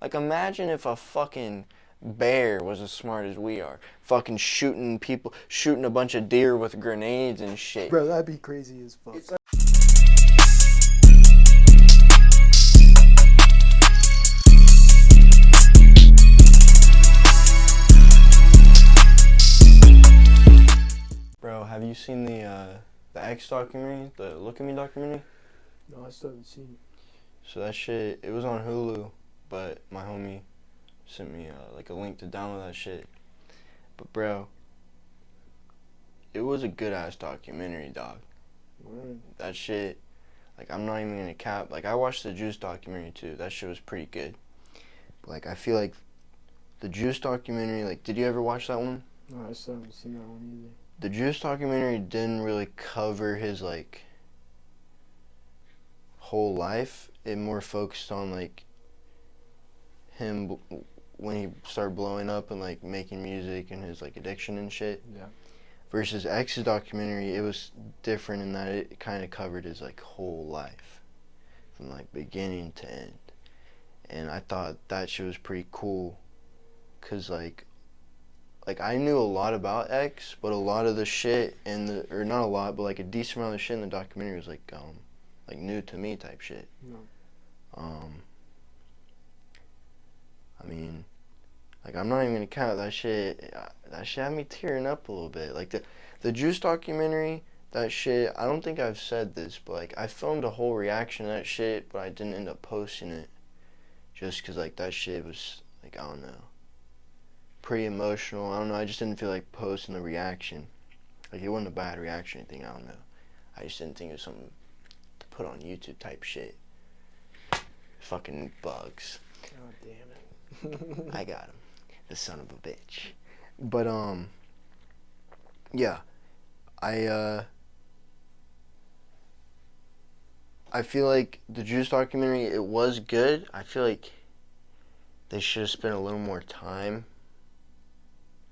Like, imagine if a fucking bear was as smart as we are. Fucking shooting a bunch of deer with grenades and shit. Bro, that'd be crazy as fuck. It's like, bro, have you seen the X documentary, the Look at Me documentary? No, I still haven't seen it. So that shit, it was on Hulu, but my homie sent me like a link to download that shit. But bro, it was a good ass documentary, dog. Right. That shit, like, I'm not even gonna cap. Like, I watched the Juice documentary too. That shit was pretty good. But like, I feel like the Juice documentary, like, did you ever watch that one? No, I still haven't seen that one either. The Juice documentary didn't really cover his like whole life. It more focused on like him when he started blowing up and like making music and his like addiction and shit. Yeah. Versus X's documentary, it was different in that it kind of covered his like whole life from like beginning to end. And I thought that shit was pretty cool, cause like I knew a lot about X, but a lot of the shit in the, or not a lot, but like a decent amount of the shit in the documentary was like new to me type shit. No. I mean, like, I'm not even gonna count that shit. That shit had me tearing up a little bit. Like the Juice documentary, that shit. I don't think I've said this, but like I filmed a whole reaction to that shit, but I didn't end up posting it, just cause like that shit was like, I don't know, pretty emotional. I don't know. I just didn't feel like posting the reaction. Like, it wasn't a bad reaction or anything. I don't know. I just didn't think it was something to put on YouTube type shit. Fucking bugs. God damn it. I got him. The son of a bitch. But yeah. I feel like the Juice documentary, it was good. I feel like they should have spent a little more time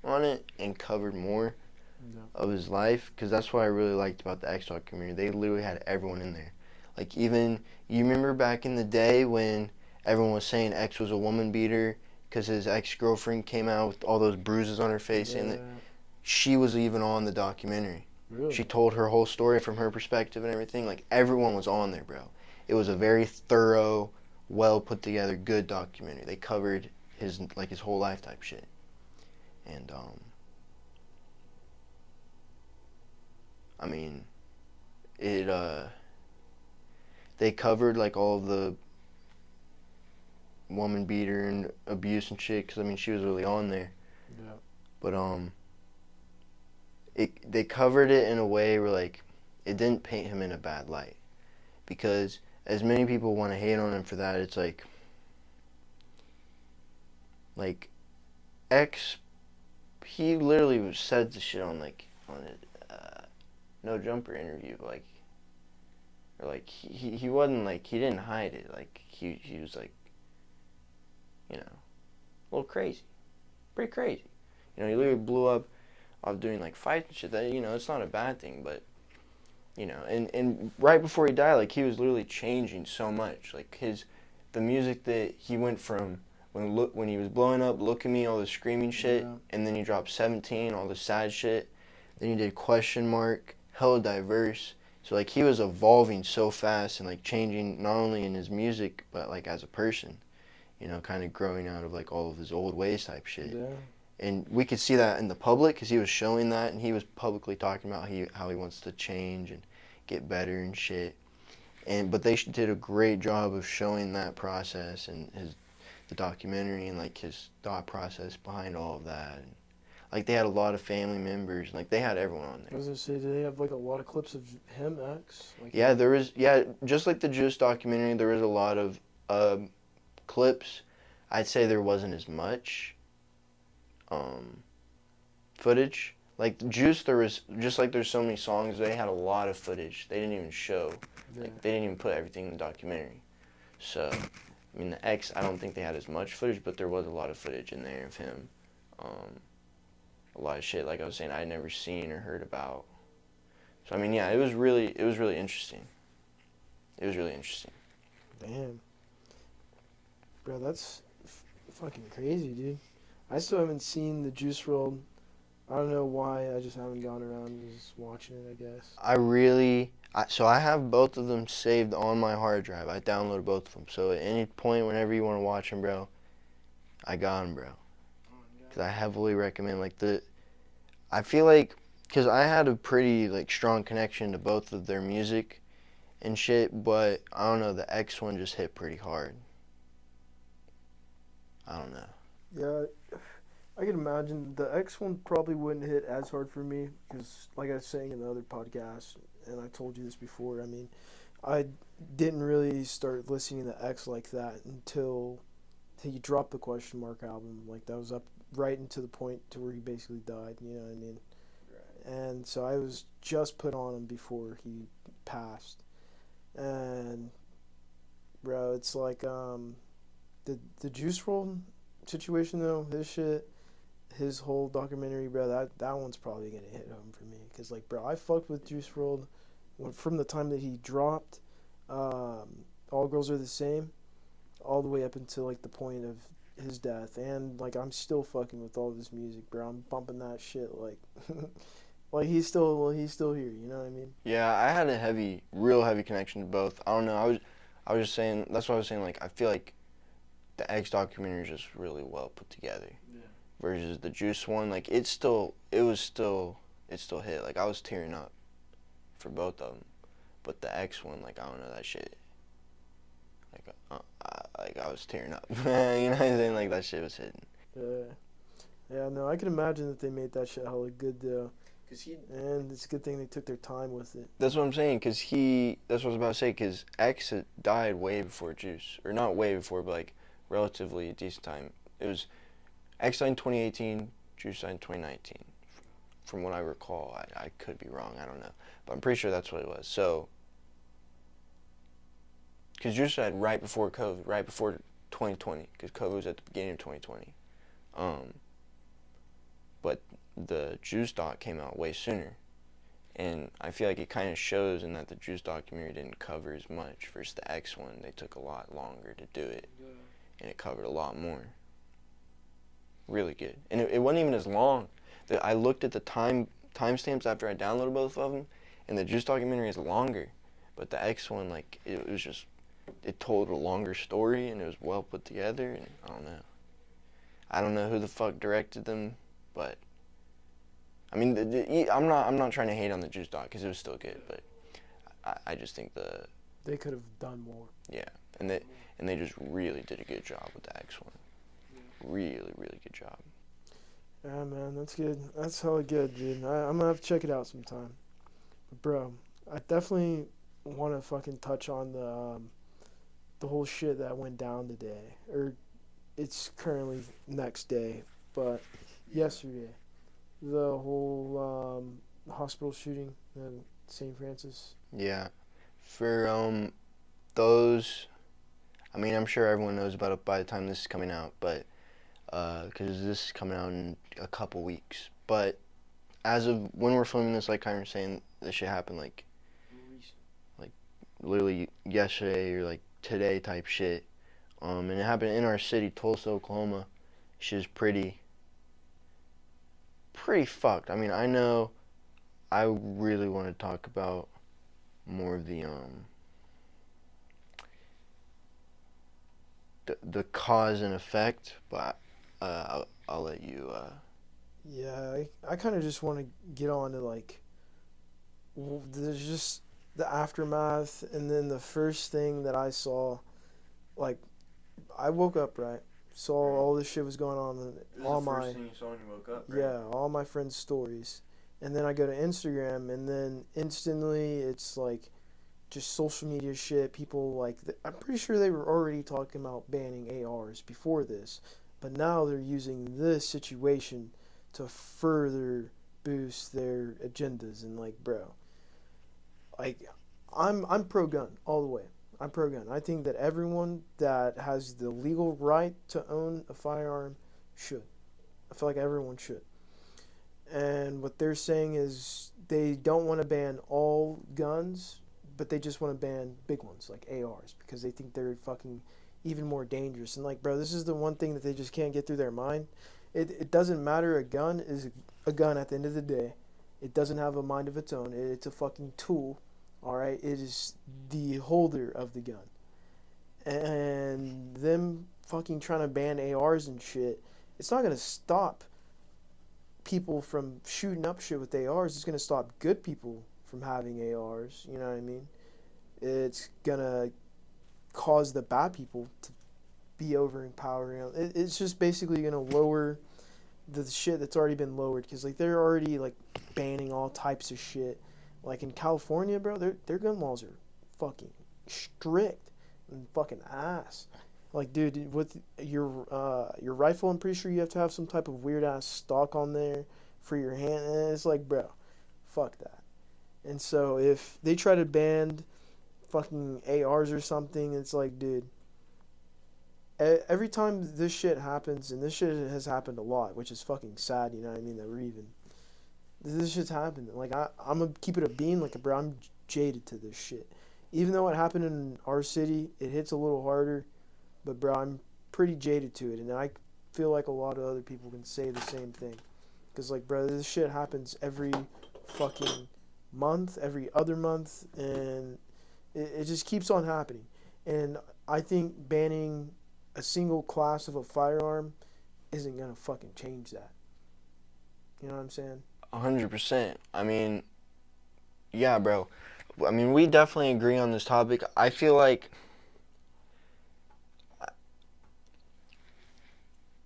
on it and covered more No. of his life, because that's what I really liked about the X documentary. They literally had everyone in there. Like, even, you remember back in the day when everyone was saying X was a woman beater because his ex-girlfriend came out with all those bruises on her face, Yeah. and she was even on the documentary. Really? She told her whole story from her perspective and everything. Like, everyone was on there, bro. It was a very thorough, well put together, good documentary. They covered his whole life type shit. And I mean, it they covered like all of the woman beater and abuse and shit, because I mean, she was really on there. Yeah. But they covered it in a way where like it didn't paint him in a bad light, because as many people want to hate on him for that, it's like X, he literally said the shit on a No Jumper interview, like, or like he wasn't like, he didn't hide it, like he was like, you know, a little crazy, pretty crazy. You know, he literally blew up off doing like fights and shit. That, you know, it's not a bad thing, but you know, and right before he died, like, he was literally changing so much. Like, the music that he went from when he was blowing up, Look at Me, all the screaming shit, Yeah. and then he dropped 17, all the sad shit. Then he did Question Mark, hella diverse. So like, he was evolving so fast and like changing not only in his music but like as a person. You know, kind of growing out of like all of his old ways type shit. Yeah. And we could see that in the public, because he was showing that, and he was publicly talking about how he wants to change and get better and shit. But they did a great job of showing that process and the documentary, and like his thought process behind all of that. And, like, they had a lot of family members, like they had everyone on I there. was gonna say, do they have like a lot of clips of him, X? Like, Yeah, there is. Yeah, just like the Juice documentary, there is a lot of clips. I'd say there wasn't as much footage. Like the Juice, there was, just like there's so many songs, they had a lot of footage they didn't even show. Yeah. Like, they didn't even put everything in the documentary. So, I mean, the X, I don't think they had as much footage, but there was a lot of footage in there of him. A lot of shit, like I was saying, I'd never seen or heard about. So, I mean, yeah, it was really interesting. It was really interesting. Damn. Bro, that's fucking crazy, dude. I still haven't seen the Juice WRLD. I don't know why. I just haven't gone around just watching it, I guess. So I have both of them saved on my hard drive. I downloaded both of them. So at any point, whenever you want to watch them, bro, I got them, bro. Because I heavily recommend, I feel like, because I had a pretty, strong connection to both of their music and shit, but I don't know, the X one just hit pretty hard. I don't know. Yeah, I can imagine the X one probably wouldn't hit as hard for me because, like I was saying in the other podcast, and I told you this before. I mean, I didn't really start listening to X like that until he dropped the Question Mark album. Like that was up right into the point to where he basically died. You know what I mean? Right. And so I was just put on him before he passed, and bro, it's like the Juice WRLD situation though. His whole documentary, bro. That one's probably gonna hit home for me because like, bro, I fucked with Juice WRLD from the time that he dropped. All Girls Are the Same, all the way up until like the point of his death, and like I'm still fucking with all this music, bro. I'm bumping that shit like, like he's still here. You know what I mean? Yeah, I had a real heavy connection to both. I don't know. I was just saying. That's what I was saying. Like, I feel like the X documentary is just really well put together. Yeah. Versus the Juice one, like it still hit. Like I was tearing up for both of them, but the X one, like I don't know that shit. Like I was tearing up. You know what I'm saying? Like that shit was hitting. Yeah. Yeah, no, I can imagine that they made that shit hella good though. And it's a good thing they took their time with it. That's what I'm saying. That's what I was about to say. Cause X had died way before Juice, or not way before, but like relatively a decent time. It was X died in 2018, Juice died in 2019. From what I recall, I could be wrong. I don't know, but I'm pretty sure that's what it was. So, because Juice died right before COVID, right before 2020, because COVID was at the beginning of 2020. But the Juice doc came out way sooner, and I feel like it kind of shows in that the Juice documentary didn't cover as much versus the X one. They took a lot longer to do it, and it covered a lot more. Really good, and it wasn't even as long. I looked at the timestamps after I downloaded both of them, and the Juice documentary is longer, but the X one, like it was just, it told a longer story and it was well put together. And I don't know who the fuck directed them, but I mean, I'm not trying to hate on the Juice doc because it was still good, but I just think they could have done more. Yeah, and they just really did a good job with the X one. Really, really good job. Yeah, man, that's good. That's hella good, dude. I'm gonna have to check it out sometime. But bro, I definitely want to fucking touch on the whole shit that went down today, or it's currently next day, but yesterday, the whole hospital shooting in St. Francis. Yeah, for those, I mean, I'm sure everyone knows about it by the time this is coming out, but because this is coming out in a couple weeks. But as of when we're filming this, like kind of saying, this shit happened like literally yesterday or like today type shit. And it happened in our city, Tulsa, Oklahoma. Shit is pretty fucked. I mean, I know I really want to talk about more of the cause and effect, but I'll let you. Yeah, I kind of just want to get on to like, there's just the aftermath, and then the first thing that I saw, like, I woke up, right, saw all this shit was going on, and all my thing you saw when you woke up, yeah, all my friends' stories, and then I go to Instagram, and then instantly it's like just social media shit. People like, I'm pretty sure they were already talking about banning ARs before this, but now they're using this situation to further boost their agendas. And like, bro, like, I'm pro gun all the way. I'm pro gun. I think that everyone that has the legal right to own a firearm should. I feel like everyone should. And what they're saying is they don't want to ban all guns, but they just want to ban big ones like ARs because they think they're fucking even more dangerous. And like, bro, this is the one thing that they just can't get through their mind. It doesn't matter. A gun is a gun at the end of the day. It doesn't have a mind of its own. It's a fucking tool. All right. It is the holder of the gun. And them fucking trying to ban ARs and shit. It's not gonna stop people from shooting up shit with ARs. It's gonna stop good people from having ARs. You know what I mean? It's gonna cause the bad people to be overpowering. It's just basically gonna lower the shit that's already been lowered, because like they're already like banning all types of shit. Like in California, bro, their gun laws are fucking strict and fucking ass. Like, dude, with your rifle, I'm pretty sure you have to have some type of weird ass stock on there for your hand, and it's like, bro, fuck that. And so if they try to ban fucking ARs or something, it's like, dude, every time this shit happens, and this shit has happened a lot, which is fucking sad, you know what I mean, that we're even, this shit's happened. Like, I'm gonna keep it a bean, like, bro, I'm jaded to this shit. Even though it happened in our city, it hits a little harder, but, bro, I'm pretty jaded to it, and I feel like a lot of other people can say the same thing. Because, like, bro, this shit happens every fucking month, every other month, and it just keeps on happening. And I think banning a single class of a firearm isn't gonna fucking change that. You know what I'm saying? 100%. I mean, yeah, bro. I mean, we definitely agree on this topic. I feel like,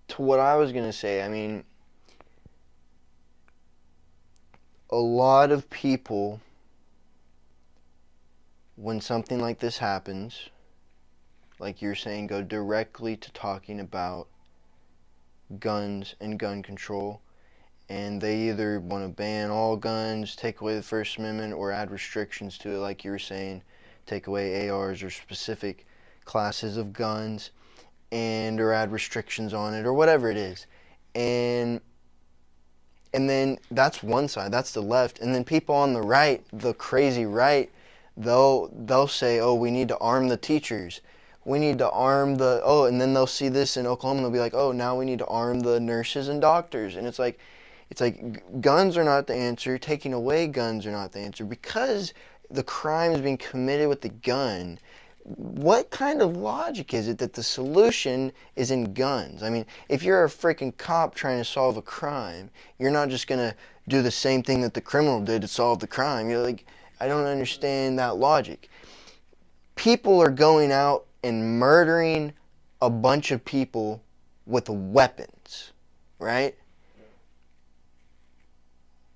to what I was gonna say, I mean, a lot of people, when something like this happens, like you're saying, go directly to talking about guns and gun control, and they either want to ban all guns, take away the First Amendment, or add restrictions to it, like you were saying, take away ARs or specific classes of guns, and or add restrictions on it, or whatever it is. And then that's one side, that's the left, and then people on the right, the crazy right, they'll say, oh, we need to arm the teachers, we need to arm and then they'll see this in Oklahoma, and they'll be like, oh, now we need to arm the nurses and doctors. And it's like guns are not the answer, taking away guns are not the answer, because the crime is being committed with the gun. What kind of logic is it that the solution is in guns? I mean, if you're a freaking cop trying to solve a crime, you're not just going to do the same thing that the criminal did to solve the crime. You're like, I don't understand that logic. People are going out and murdering a bunch of people with weapons, right?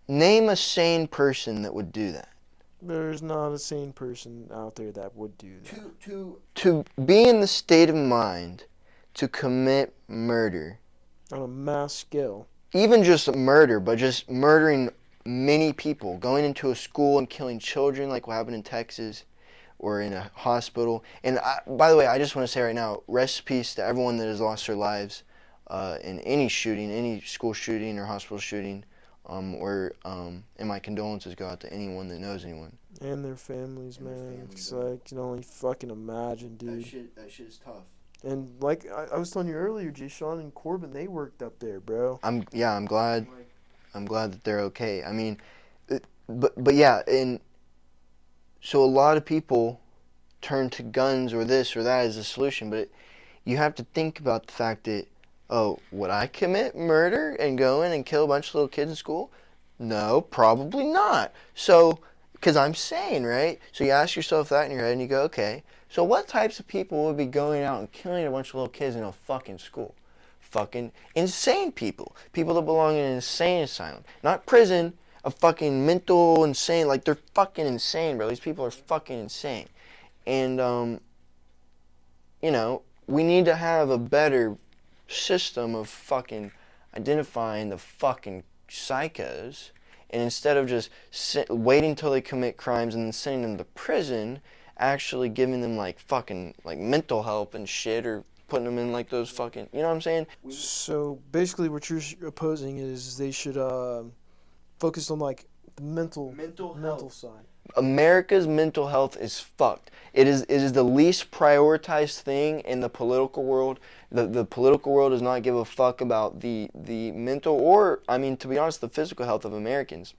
Name a sane person that would do that. There's not a sane person out there that would do that. To be in the state of mind to commit murder. On a mass scale. Even just murder, but just murdering many people. Going into a school and killing children like what happened in Texas or in a hospital. And by the way, I just want to say right now, rest in peace to everyone that has lost their lives in any shooting, any school shooting or hospital shooting. And my condolences go out to anyone that knows anyone. And their families, man. Because I can only fucking imagine, dude. That shit is tough. And like I was telling you earlier, Jay Sean and Corbin, they worked up there, bro. I'm glad that they're okay. I mean, but yeah, and so a lot of people turn to guns or this or that as a solution, but you have to think about the fact that, oh, would I commit murder and go in and kill a bunch of little kids in school? No, probably not. So, because I'm sane, right? So you ask yourself that in your head and you go, okay, so what types of people would be going out and killing a bunch of little kids in a fucking school? Fucking insane people. People that belong in an insane asylum. Not prison, a fucking mental insane. Like, they're fucking insane, bro. These people are fucking insane. And, we need to have a better system of fucking identifying the fucking psychos, and instead of just waiting till they commit crimes and then sending them to prison, actually giving them like fucking like mental help and shit, or putting them in like those fucking, you know what I'm saying? So basically what you're opposing is they should focus on like the mental side. America's mental health is fucked. It is the least prioritized thing in the political world. The political world does not give a fuck about the mental or, I mean, to be honest, the physical health of Americans.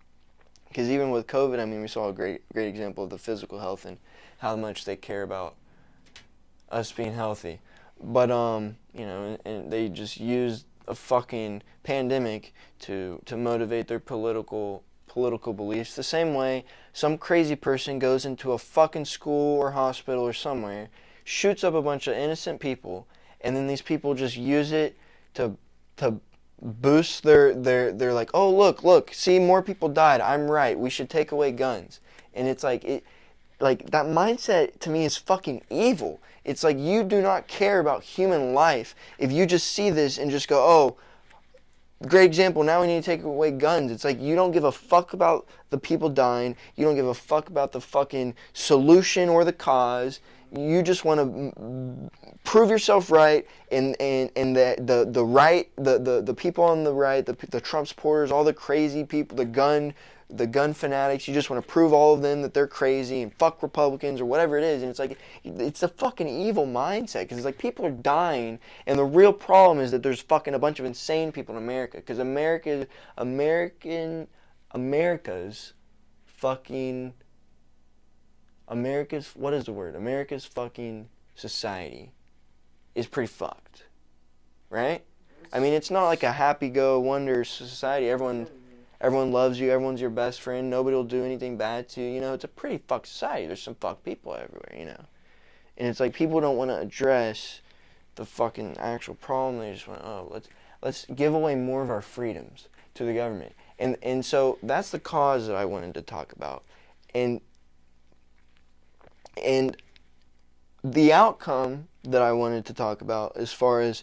Because even with COVID, I mean, we saw a great example of the physical health and how much they care about us being healthy. But you know, and they just used a fucking pandemic to motivate their political beliefs. The same way some crazy person goes into a fucking school or hospital or somewhere, shoots up a bunch of innocent people, and then these people just use it to to boost their like, oh look, see, more people died. I'm right. We should take away guns. And it's like that mindset to me is fucking evil. It's like you do not care about human life if you just see this and just go, oh, great example, now we need to take away guns. It's like you don't give a fuck about the people dying. You don't give a fuck about the fucking solution or the cause. You just want to prove yourself right, and the right, the people on the right, the Trump supporters, all the crazy people, the gun fanatics, you just want to prove all of them that they're crazy and fuck Republicans or whatever it is. And it's like, it's a fucking evil mindset, because it's like people are dying, and the real problem is that there's fucking a bunch of insane people in America, because America's what is the word? America's fucking society is pretty fucked, right? I mean, it's not like a happy-go-wonder society. Everyone loves you. Everyone's your best friend. Nobody will do anything bad to you. You know, it's a pretty fucked society. There's some fucked people everywhere, you know. And it's like people don't want to address the fucking actual problem. They just want, oh, let's give away more of our freedoms to the government. And so that's the cause that I wanted to talk about. And the outcome that I wanted to talk about, as far as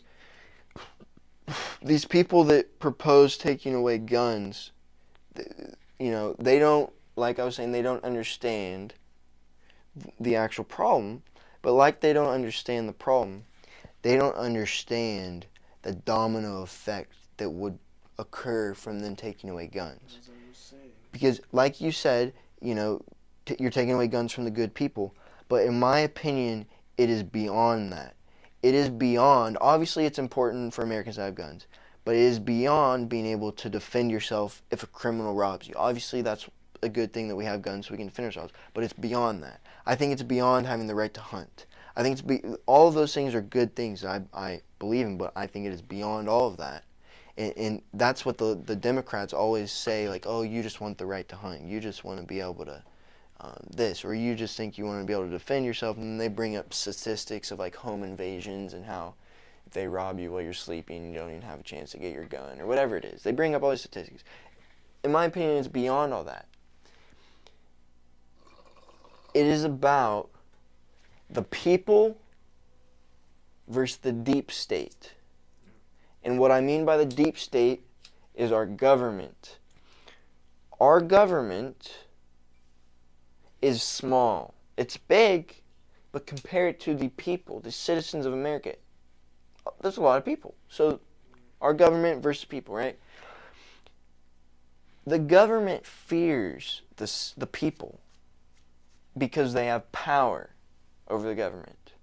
these people that propose taking away guns, you know, they don't, like I was saying, they don't understand the actual problem. But like they don't understand the problem, they don't understand the domino effect that would occur from them taking away guns. Because like you said, you know, you're taking away guns from the good people. But in my opinion, it is beyond that. It is beyond, obviously it's important for Americans to have guns, but it is beyond being able to defend yourself if a criminal robs you. Obviously that's a good thing that we have guns so we can defend ourselves, but it's beyond that. I think it's beyond having the right to hunt. I think all of those things are good things that I believe in, but I think it is beyond all of that. And that's what the Democrats always say, like, oh, you just want the right to hunt. You just want to be able to this, or you just think you want to be able to defend yourself, and then they bring up statistics of like home invasions and how if they rob you while you're sleeping, you don't even have a chance to get your gun, or whatever it is. They bring up all these statistics. In my opinion, it's beyond all that. It is about the people versus the deep state. And what I mean by the deep state is our government. Our government is small. It's big, but compared to the people, the citizens of America, there's a lot of people. So our government versus people, right? The government fears the people because they have power over the government,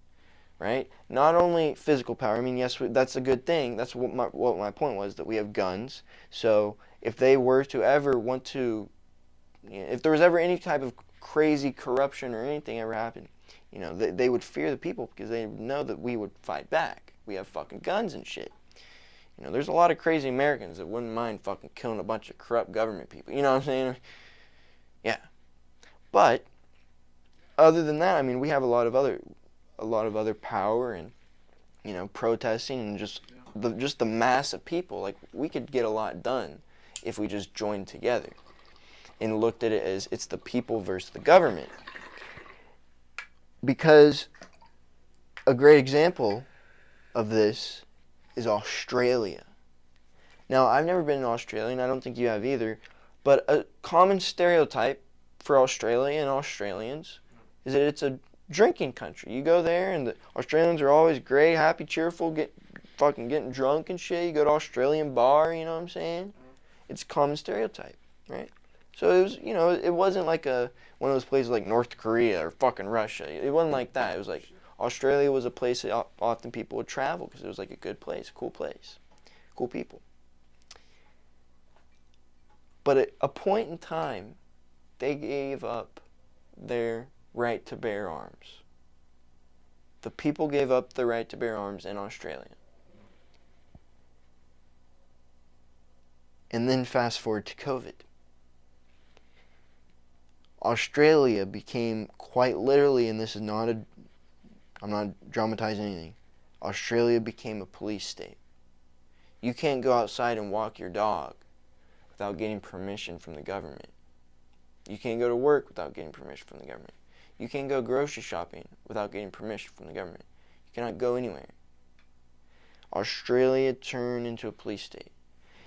right? Not only physical power. I mean, yes, that's a good thing. That's what my point was, that we have guns. So if they were to ever want to, you know, if there was ever any type of crazy corruption or anything ever happened, you know, they would fear the people because they know that we would fight back. We have fucking guns and shit. You know, there's a lot of crazy Americans that wouldn't mind fucking killing a bunch of corrupt government people. You know what I'm saying? Yeah. But other than that, I mean, we have a lot of other power, and, you know, protesting, and just the mass of people. Like, we could get a lot done if we just joined together and looked at it as it's the people versus the government. Because a great example of this is Australia. Now, I've never been in Australia, and I don't think you have either, but a common stereotype for Australia and Australians is that it's a drinking country. You go there, and the Australians are always great, happy, cheerful, getting drunk and shit. You go to Australian bar, you know what I'm saying? It's a common stereotype, right? So it was, it wasn't like one of those places like North Korea or fucking Russia. It wasn't like that. It was like Australia was a place that often people would travel because it was like a good place, cool people. But at a point in time, they gave up their right to bear arms. The people gave up the right to bear arms in Australia. And then fast forward to COVID. Australia became quite literally, and this is not I'm not dramatizing anything. Australia became a police state. You can't go outside and walk your dog without getting permission from the government. You can't go to work without getting permission from the government. You can't go grocery shopping without getting permission from the government. You cannot go anywhere. Australia turned into a police state.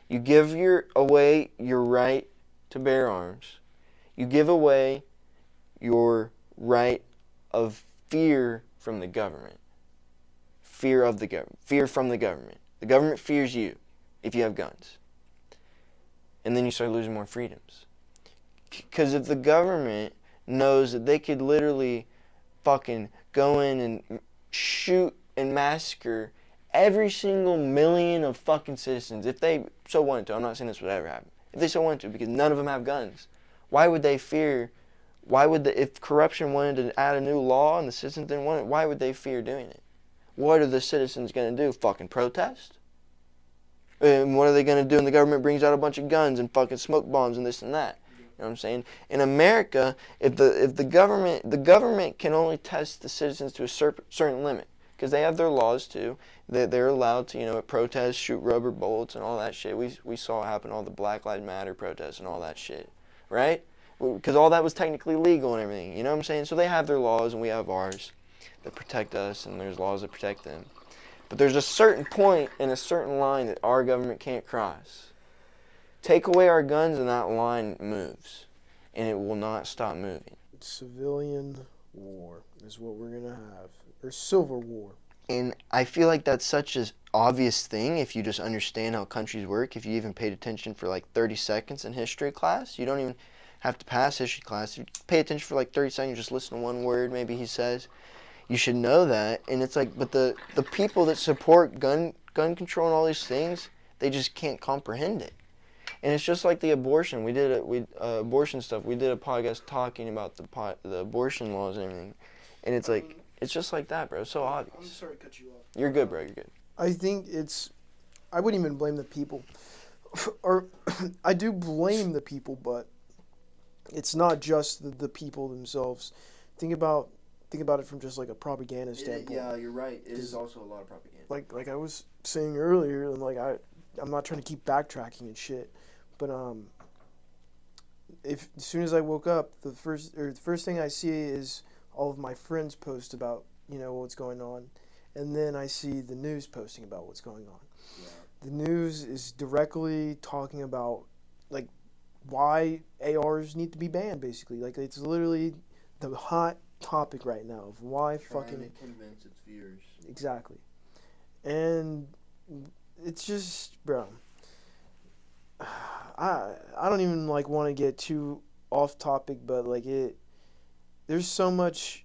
You give away your right to bear arms. You give away your right of fear from the government. Fear of the government. Fear from the government. The government fears you if you have guns. And then you start losing more freedoms. Because if the government knows that they could literally fucking go in and shoot and massacre every single million of fucking citizens, if they so wanted to, I'm not saying this would ever happen, if they so wanted to, because none of them have guns, why would they fear, if corruption wanted to add a new law and the citizens didn't want it, why would they fear doing it? What are the citizens going to do? Fucking protest? And what are they going to do when the government brings out a bunch of guns and fucking smoke bombs and this and that? You know what I'm saying? In America, if the government can only test the citizens to a certain limit, because they have their laws too. They're allowed to, at protests, shoot rubber bullets and all that shit. We saw it happen, all the Black Lives Matter protests and all that shit, right? Because all that was technically legal and everything. You know what I'm saying? So they have their laws and we have ours that protect us, and there's laws that protect them. But there's a certain point and a certain line that our government can't cross. Take away our guns and that line moves, and it will not stop moving. Civilian war is what we're going to have. Or civil war. And I feel like that's such an obvious thing if you just understand how countries work. If you even paid attention for like 30 seconds in history class, you don't even have to pass history class. You pay attention for like 30 seconds, just listen to one word maybe he says. You should know that. And it's like, but the people that support gun control and all these things, they just can't comprehend it. And it's just like the abortion. We did abortion stuff. We did a podcast talking about the abortion laws and everything. And it's like, it's just like that, bro. It's so obvious. I'm sorry to cut you off. You're good, bro. You're good. I think I wouldn't even blame the people. Or I do blame the people, but it's not just the people themselves. Think about it from just like a propaganda standpoint. Yeah, you're right. It is also a lot of propaganda. Like I was saying earlier, and like I'm not trying to keep backtracking and shit, but as soon as I woke up, the first thing I see is all of my friends post about what's going on, and then I see the news posting about what's going on. Yeah. The news is directly talking about like why ARs need to be banned. Basically, like it's literally the hot topic right now of why Trying to convince its viewers. Exactly, and it's just, bro. I don't even like want to get too off topic, but like there's so much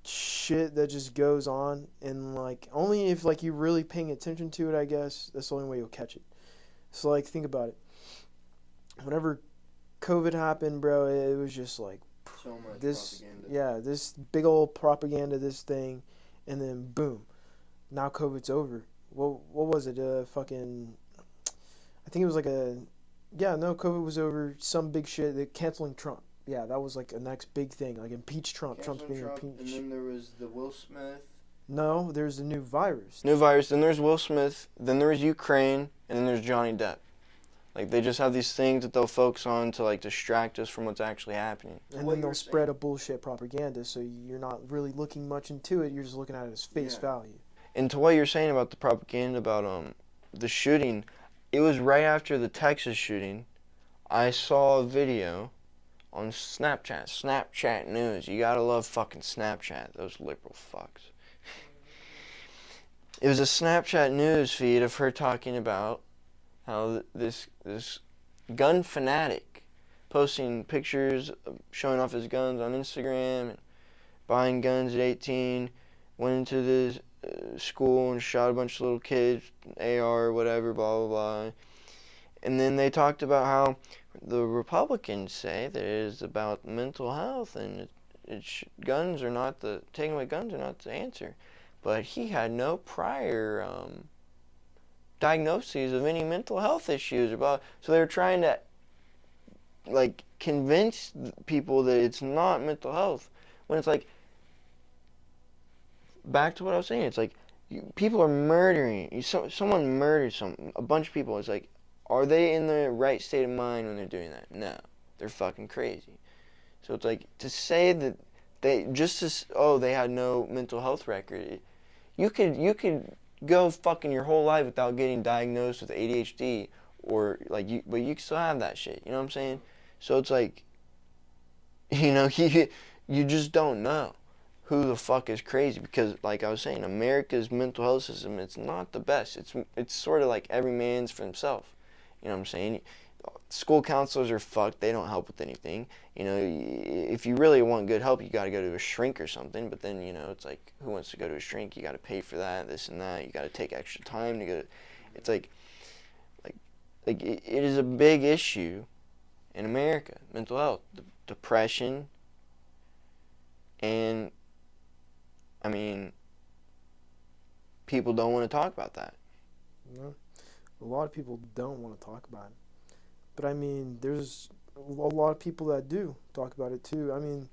shit that just goes on, and like only if like you're really paying attention to it, I guess that's the only way you'll catch it. So like think about it. Whenever COVID happened, bro, it was just like so much this propaganda. Yeah, this big old propaganda, this thing, and then boom, now COVID's over. What was it? Fucking, I think it was like COVID was over. Some big shit. They canceling Trump. Yeah, that was like a next big thing. Like impeach Trump. Trump's being impeached. And then there was the Will Smith. No, there's a new virus. New virus. Then there's Will Smith. Then there's Ukraine. And then there's Johnny Depp. Like they just have these things that they'll focus on to like distract us from what's actually happening. And then they'll spread a bullshit propaganda, so you're not really looking much into it. You're just looking at it as face value. And to what you're saying about the propaganda about the shooting, it was right after the Texas shooting. I saw a video on Snapchat news. You gotta love fucking Snapchat, those liberal fucks. It was a Snapchat news feed of her talking about how this gun fanatic posting pictures, showing off his guns on Instagram, and buying guns at 18, went into the school and shot a bunch of little kids, AR, whatever, blah, blah, blah. And then they talked about how the Republicans say that it is about mental health and taking away guns are not the answer. But he had no prior diagnoses of any mental health issues so they were trying to like convince people that it's not mental health when it's like back to what I was saying. It's like people are murdering. Someone murders a bunch of people. It's like, are they in the right state of mind when they're doing that? No, they're fucking crazy. So it's like to say that they had no mental health record. You could go fucking your whole life without getting diagnosed with ADHD but you still have that shit. You know what I'm saying? So it's like, you just don't know who the fuck is crazy because, like I was saying, America's mental health system, it's not the best. It's sort of like every man's for himself. You know what I'm saying? School counselors are fucked. They don't help with anything. If you really want good help, you got to go to a shrink or something. But then, it's like, who wants to go to a shrink? You got to pay for that, this and that. You got to take extra time to go. It's like it is a big issue in America. Mental health, depression, and I mean, people don't want to talk about that. No, a lot of people don't want to talk about it. But I mean, there's a lot of people that do talk about it too. I mean,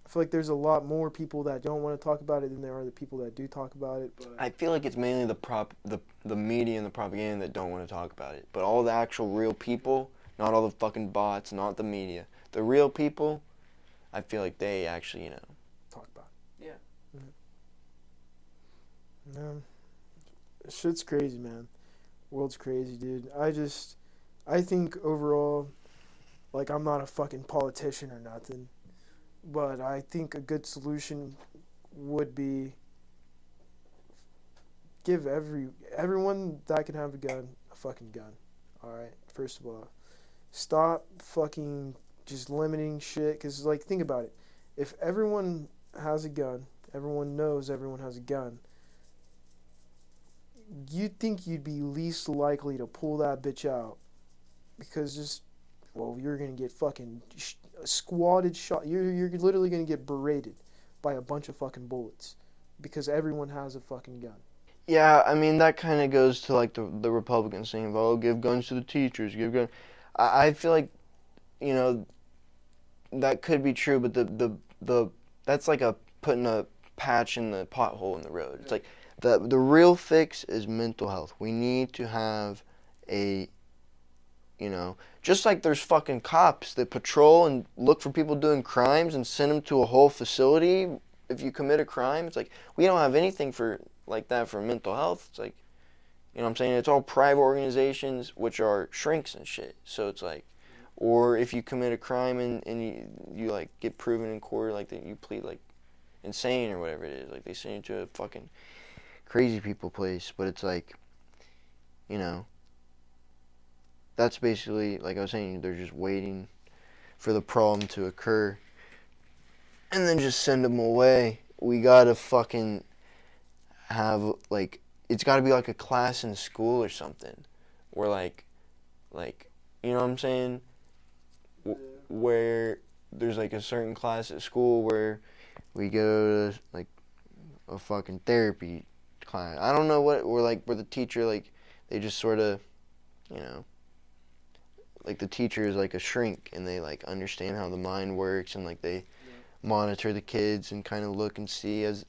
I feel like there's a lot more people that don't want to talk about it than there are the people that do talk about it. But I feel like it's mainly the media and the propaganda that don't want to talk about it. But all the actual real people, not all the fucking bots, not the media, the real people, I feel like they actually, talk about it. Yeah. Man, shit's crazy, man. World's crazy, dude. I think overall, like, I'm not a fucking politician or nothing, but I think a good solution would be give everyone that can have a gun a fucking gun. All right. First of all, stop fucking just limiting shit. Because, like, think about it. If everyone has a gun, everyone knows everyone has a gun, you'd think you'd be least likely to pull that bitch out. Because you're going to get fucking squatted shot. You're literally going to get berated by a bunch of fucking bullets. Because everyone has a fucking gun. Yeah, I mean, that kind of goes to, like, the Republicans saying, oh, give guns to the teachers, give guns. I feel like, that could be true, but that's like putting a patch in the pothole in the road. It's like the real fix is mental health. We need to have just like there's fucking cops that patrol and look for people doing crimes and send them to a whole facility if you commit a crime. It's like we don't have anything like that for mental health. It's like, you know what I'm saying? It's all private organizations which are shrinks and shit. So it's like, or if you commit a crime and you like get proven in court like that you plead like insane or whatever it is, like they send you to a fucking crazy people place. But it's like, that's basically, like I was saying, they're just waiting for the problem to occur and then just send them away. We gotta fucking have, like, it's gotta be like a class in school or something where like, you know what I'm saying? Where there's like a certain class at school where we go to like a fucking therapy class. I don't know where the teacher, like, they just sort of, like the teacher is like a shrink and they like understand how the mind works and like they monitor the kids and kind of look and see and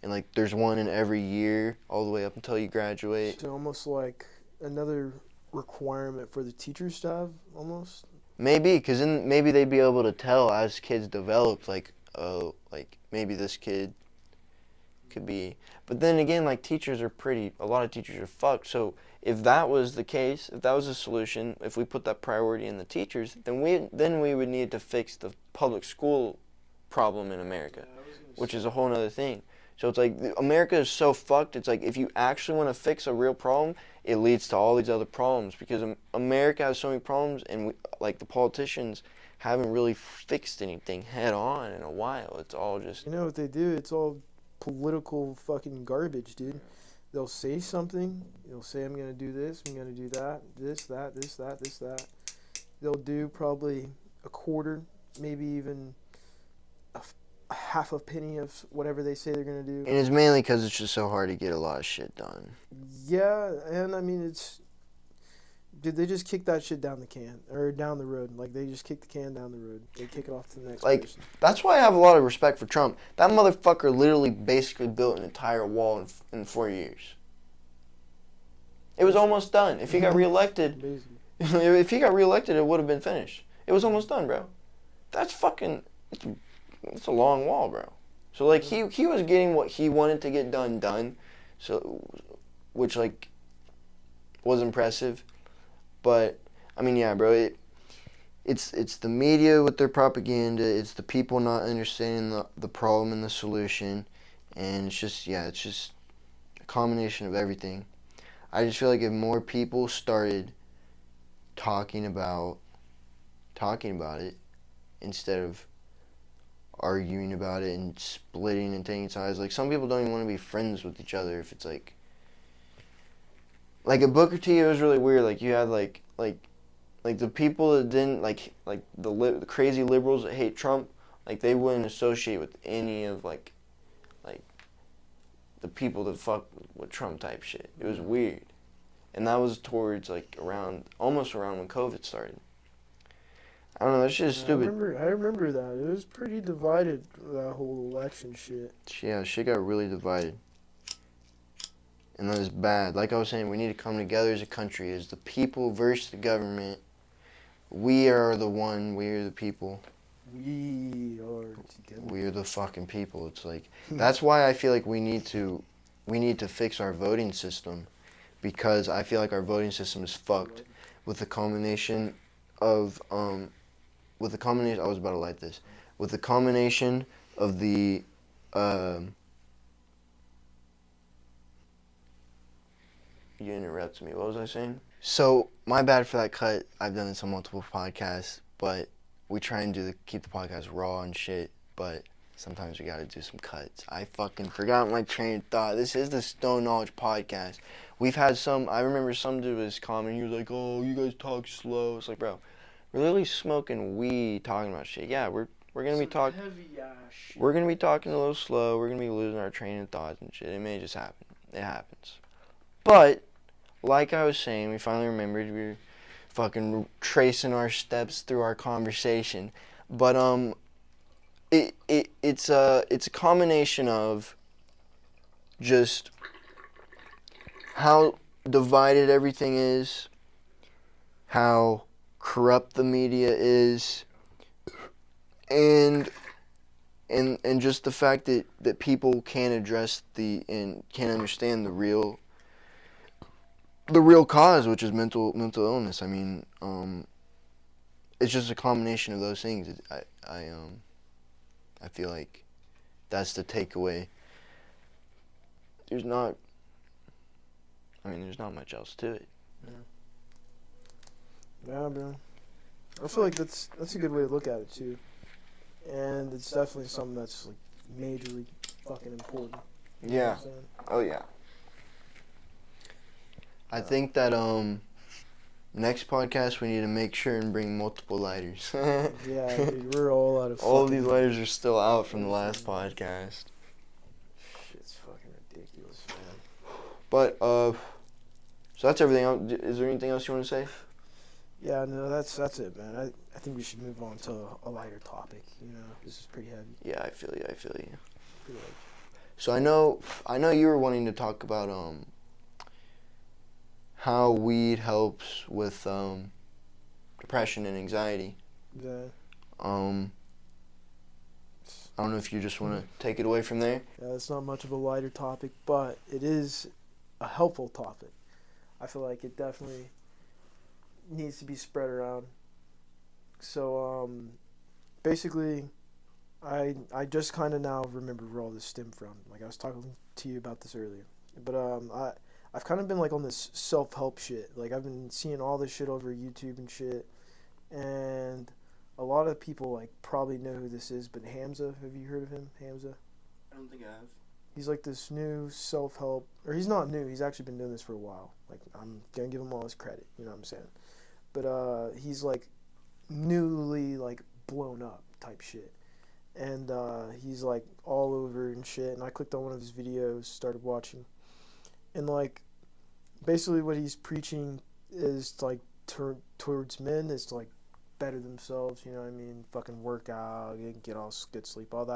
like there's one in every year all the way up until you graduate. So almost like another requirement for the teachers to have, almost. Maybe, because then maybe they'd be able to tell as kids develop, like, oh, like maybe this kid could be. But then again, like a lot of teachers are fucked. So if that was the case, if that was a solution, if we put that priority in the teachers, then we would need to fix the public school problem in America, which is a whole other thing. So it's like America is so fucked. It's like if you actually want to fix a real problem, it leads to all these other problems because America has so many problems, and like the politicians haven't really fixed anything head on in a while. It's all just You know what they do? It's all political fucking garbage, dude. They'll say something. They'll say, I'm going to do this. I'm going to do that. This, that, this, that, this, that. They'll do probably a quarter, maybe even a half a penny of whatever they say they're going to do. and it's mainly because it's just so hard to get a lot of shit done. Yeah, and I mean, dude, they just kick that shit down the road. Like, they just kick the can down the road. They kick it off to the next Like, person. that's why I have a lot of respect for Trump. That motherfucker literally basically built an entire wall in 4 years. It was almost done. If he got reelected, Basically. if he got reelected, it would have been finished. It was almost done, bro. That's fucking. It's a long wall, bro. So like he was getting what he wanted to get done. So, which like was impressive, but I mean, yeah, bro. It's the media with their propaganda. It's the people not understanding the problem and the solution, and it's just a combination of everything. I just feel like if more people started talking about it instead of arguing about it and splitting and taking sides. Like, some people don't even want to be friends with each other if it's like at Booker T, it was really weird. Like, you had like the people that didn't like the crazy liberals that hate Trump, like they wouldn't associate with any of like the people that fuck with Trump type shit. It was weird. And that was towards like almost around when COVID started. I don't know, that shit is stupid. I remember that. It was pretty divided, that whole election shit. Yeah, shit got really divided. And that is bad. Like I was saying, we need to come together as a country, as the people versus the government. We are the people. We are together. We are the fucking people. It's like, that's why I feel like we need to fix our voting system, because I feel like our voting system is fucked with the combination of I was about to light this. With the combination of the you interrupted me. What was I saying? So, my bad for that cut. I've done this on multiple podcasts, but we try and keep the podcast raw and shit, but sometimes we gotta do some cuts. I fucking forgot my train of thought. This is the Stonedknowledge podcast. We've had I remember some dude was commenting, he was like, oh, you guys talk slow. It's like, bro, we're literally smoking weed, talking about shit. Yeah, we're gonna be talking. We're gonna be talking a little slow. We're gonna be losing our train of thought and shit. It may just happen. It happens. But like I was saying, we finally remembered. We were fucking tracing our steps through our conversation. But it's a combination of just how divided everything is, how corrupt the media is, and just the fact that people can't address and can't understand the real cause, which is mental illness. I mean, it's just a combination of those things. I feel like that's the takeaway. There's not much else to it. Yeah, bro. I feel like that's a good way to look at it too, and it's definitely something that's like majorly fucking important. You know what I'm saying? Oh yeah. I think that next podcast we need to make sure and bring multiple lighters. Yeah, dude, we're all out of. All of these lighters are still out from the last podcast. Shit's fucking ridiculous, man. But so that's everything. Is there anything else you want to say? Yeah, no, that's it, man. I think we should move on to a lighter topic. You know, this is pretty heavy. Yeah, I feel you. Pretty heavy. So I know you were wanting to talk about how weed helps with depression and anxiety. Yeah. I don't know if you just want to take it away from there. Yeah, it's not much of a lighter topic, but it is a helpful topic. I feel like it definitely needs to be spread around. So, basically, I just kind of now remember where all this stemmed from. Like, I was talking to you about this earlier. But, I've kind of been, like, on this self-help shit. Like, I've been seeing all this shit over YouTube and shit. And a lot of people like probably know who this is, but Hamza, have you heard of him? Hamza? I don't think I have. He's like this new self-help, or he's not new. He's actually been doing this for a while. Like I'm gonna give him all his credit. You know what I'm saying? But he's like newly like blown up type shit, and he's like all over and shit. And I clicked on one of his videos, started watching, and like basically what he's preaching is like towards men is to like better themselves. You know what I mean? Fucking work out, get all good sleep, all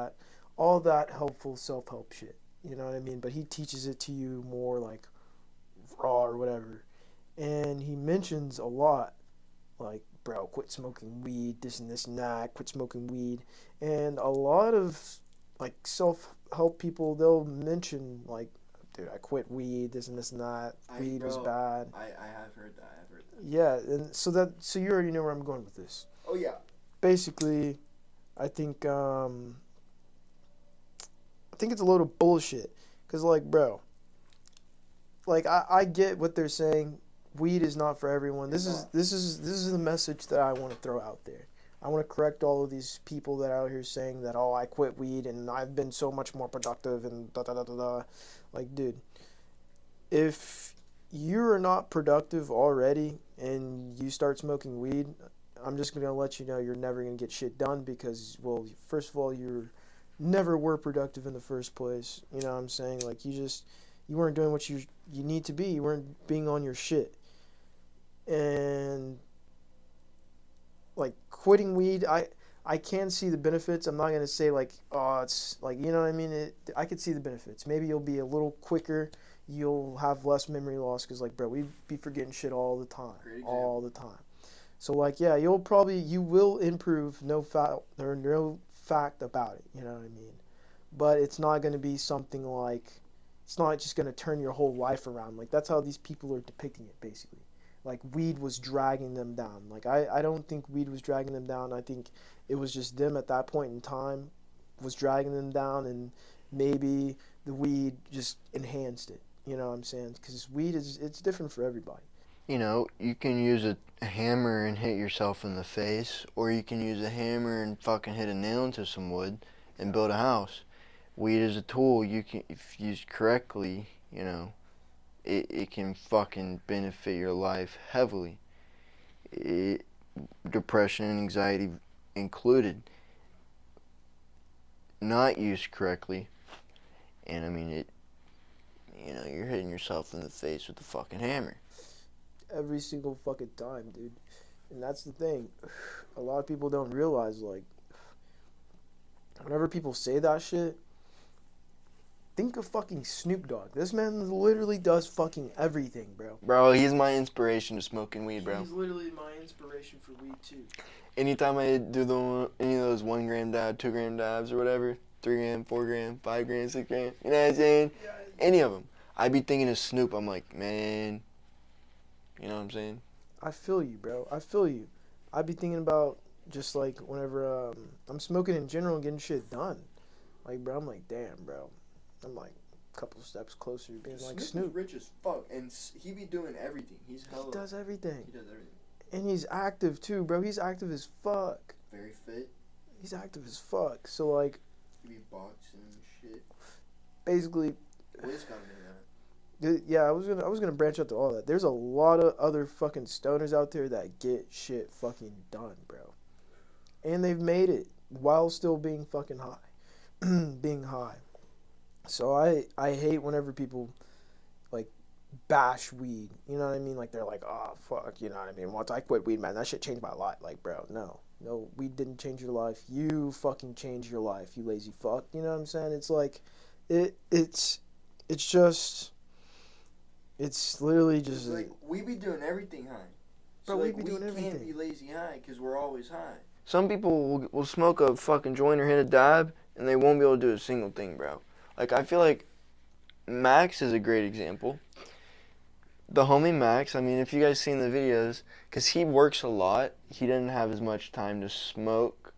that helpful self-help shit. You know what I mean? But he teaches it to you more like raw or whatever. And he mentions a lot like, bro, quit smoking weed, this and this and that, quit smoking weed. And a lot of like self-help people, they'll mention like, dude, I quit weed, this and this and that. Weed was bad. I have heard that. Yeah, and so you already know where I'm going with this. Oh yeah. Basically, I think it's a load of bullshit. Cause like, bro, like I get what they're saying. Weed is not for everyone. This is the message that I want to throw out there. I want to correct all of these people that are out here saying that, oh, I quit weed and I've been so much more productive and da da da da da. Like, dude, if you're not productive already and you start smoking weed, I'm just gonna let you know you're never gonna get shit done because, well, first of all, you never were productive in the first place. You know what I'm saying? Like, you weren't doing what you need to be. You weren't being on your shit. And like quitting weed, I can see the benefits. I'm not gonna say like, oh, it's like, you know what I mean. I could see the benefits. Maybe you'll be a little quicker. You'll have less memory loss because like, bro, we be forgetting shit all the time, all the time. So like, yeah, you will improve. No fact about it. You know what I mean. But it's not gonna be something like, it's not just gonna turn your whole life around. Like that's how these people are depicting it basically. Like weed was dragging them down. Like I don't think weed was dragging them down. I think it was just them at that point in time was dragging them down, and maybe the weed just enhanced it. You know what I'm saying? Because weed it's different for everybody. You know, you can use a hammer and hit yourself in the face, or you can use a hammer and fucking hit a nail into some wood and build a house. Weed is a tool. You can, if used correctly, you know, it can fucking benefit your life heavily. Depression and anxiety included. Not used correctly, and I mean it. You know, you're hitting yourself in the face with a fucking hammer. Every single fucking time, dude. And that's the thing. A lot of people don't realize, like, whenever people say that shit, think of fucking Snoop Dogg. This man literally does fucking everything, bro. Bro, he's my inspiration to smoking weed, bro. He's literally my inspiration for weed, too. Anytime I do any of those 1 gram dab, 2 gram dabs or whatever, 3 gram, 4 gram, 5 gram, 6 gram, you know what I'm saying? Yeah. Any of them. I be thinking of Snoop. I'm like, man, you know what I'm saying? I feel you, bro. I feel you. I be thinking about just like whenever I'm smoking in general and getting shit done. Like, bro, I'm like, damn, bro. I'm like a couple steps closer to being like Snoop. Is rich as fuck, and he be doing everything. He does everything. He does everything. And he's active too, bro. He's active as fuck. Very fit. He's active as fuck. So like, he be boxing and shit. Basically. Wiz got me that. Yeah, I was gonna branch out to all that. There's a lot of other fucking stoners out there that get shit fucking done, bro. And they've made it while still being fucking high. Being high. So I hate whenever people like bash weed. You know what I mean? Like they're like, oh fuck, you know what I mean? Once I quit weed, man, that shit changed my life. Like, bro, no, weed didn't change your life. You fucking changed your life, you lazy fuck. You know what I'm saying? It's like, it's literally just like we be doing everything high. Bro, so we be doing everything. We can't be lazy high because we're always high. Some people will smoke a fucking joint or hit a dab and they won't be able to do a single thing, bro. Like, I feel like Max is a great example. The homie Max, I mean, if you guys seen the videos, because he works a lot, he doesn't have as much time to smoke.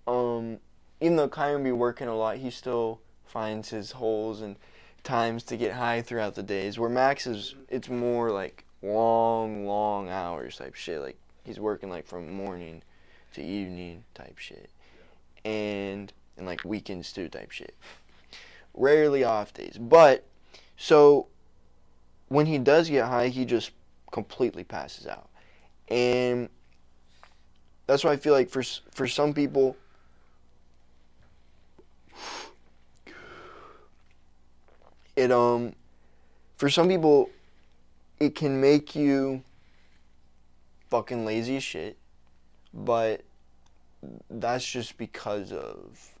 Even though Kyron be working a lot, he still finds his holes and times to get high throughout the days. Where Max is, it's more like long hours type shit. Like, he's working like from morning to evening type shit, and like weekends too type shit. Rarely off days, but so when he does get high, he just completely passes out, and that's why I feel like for some people, it for some people it can make you fucking lazy as shit, but that's just because of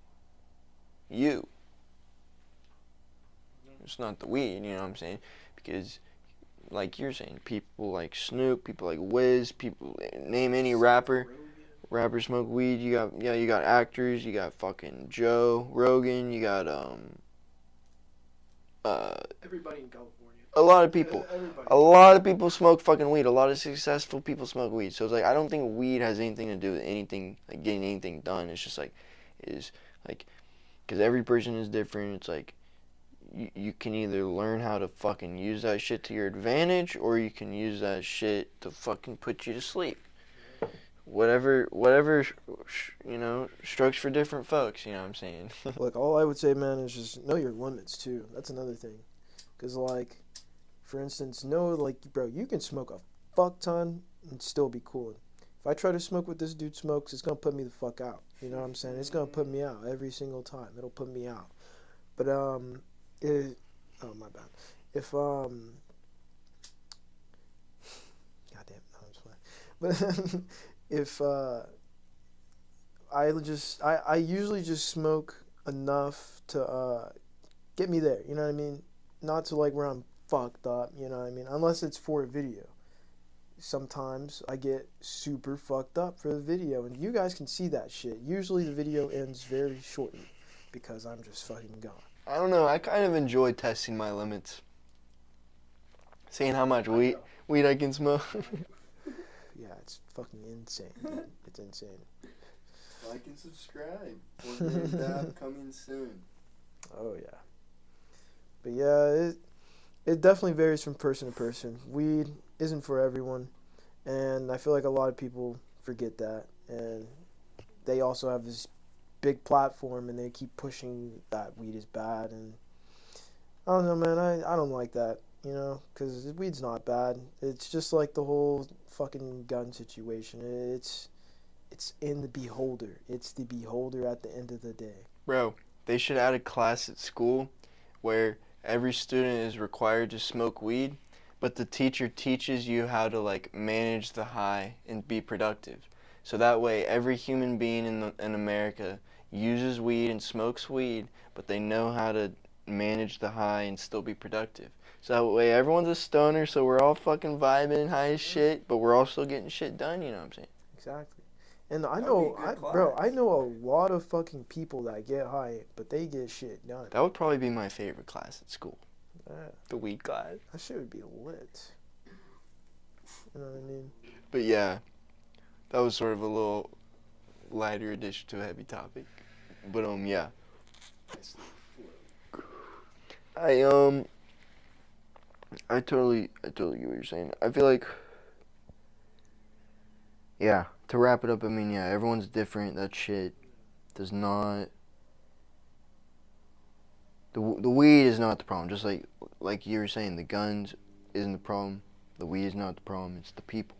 you. It's not the weed, you know what I'm saying? Because, like you're saying, people like Snoop, people like Wiz, people name any rapper. Rappers smoke weed. You got actors. You got fucking Joe Rogan. You got Everybody in California. a lot of people. Everybody. A lot of people smoke fucking weed. A lot of successful people smoke weed. So it's like I don't think weed has anything to do with anything, like getting anything done. It's just like, because every person is different. It's like you can either learn how to fucking use that shit to your advantage, or you can use that shit to fucking put you to sleep. Whatever, strokes for different folks, you know what I'm saying? Look, all I would say, man, is just know your limits, too. That's another thing. Because, like, for instance, bro, you can smoke a fuck ton and still be cool. If I try to smoke what this dude smokes, it's going to put me the fuck out. You know what I'm saying? It's going to put me out every single time. It'll put me out. But, oh, my bad. If, goddamn, no, I'm just playing. But, if, I usually just smoke enough to, get me there, you know what I mean? Not to, like, where I'm fucked up, you know what I mean? Unless it's for a video. Sometimes I get super fucked up for the video, and you guys can see that shit. Usually the video ends very shortly because I'm just fucking gone. I don't know. I kind of enjoy testing my limits. Seeing how much weed I can smoke. Yeah, it's fucking insane, dude. It's insane. Like and subscribe. One dab coming soon. Oh, yeah. But, yeah, it definitely varies from person to person. Weed isn't for everyone, and I feel like a lot of people forget that, and they also have this big platform, and they keep pushing that weed is bad, and I don't know, man, I don't like that, you know, because weed's not bad. It's just like the whole fucking gun situation. It's in the beholder. It's the beholder at the end of the day. Bro, they should add a class at school where every student is required to smoke weed, but the teacher teaches you how to like manage the high and be productive. So that way every human being in America uses weed and smokes weed, but they know how to manage the high and still be productive. So that way everyone's a stoner, so we're all fucking vibing high as shit, but we're also getting shit done, you know what I'm saying? Exactly. And I That'd know, be a good bro, class. I know a lot of fucking people that get high, but they get shit done. That would probably be my favorite class at school. Yeah, The weed class. that shit would be lit. You know what I mean? But yeah, that was sort of a little lighter addition to a heavy topic. But yeah. I totally get what you're saying. I feel like, yeah, to wrap it up, I mean, yeah, everyone's different. That shit does not, the weed is not the problem. Just like you were saying, the guns isn't the problem. The weed is not the problem. It's the people.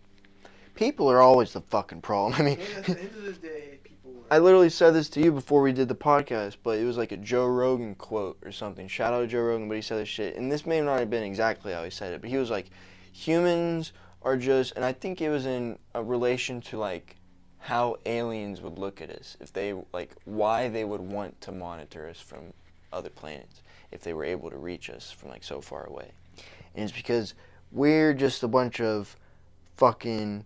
People are always the fucking problem. I mean, At the end of the day, people I literally said this to you before we did the podcast, but it was like a Joe Rogan quote or something. Shout out to Joe Rogan, but he said this shit. And this may not have been exactly how he said it, but he was like, humans are just, and I think it was in a relation to like how aliens would look at us if they, like, why they would want to monitor us from other planets if they were able to reach us from like so far away. And it's because we're just a bunch of fucking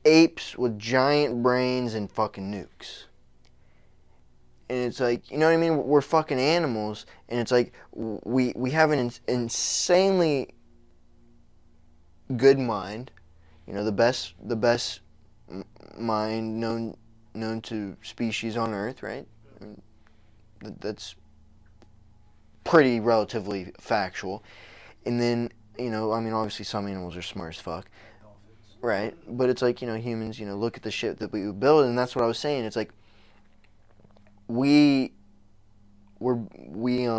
apes with giant brains and fucking nukes. And it's like, you know what I mean? We're fucking animals, and it's like we have an insanely good mind. You know, the best mind known to species on Earth, right? I mean, that's pretty relatively factual. And then, you know, I mean, obviously some animals are smart as fuck. Right, but it's like, humans, look at the shit that we build, and that's what I was saying. It's like we we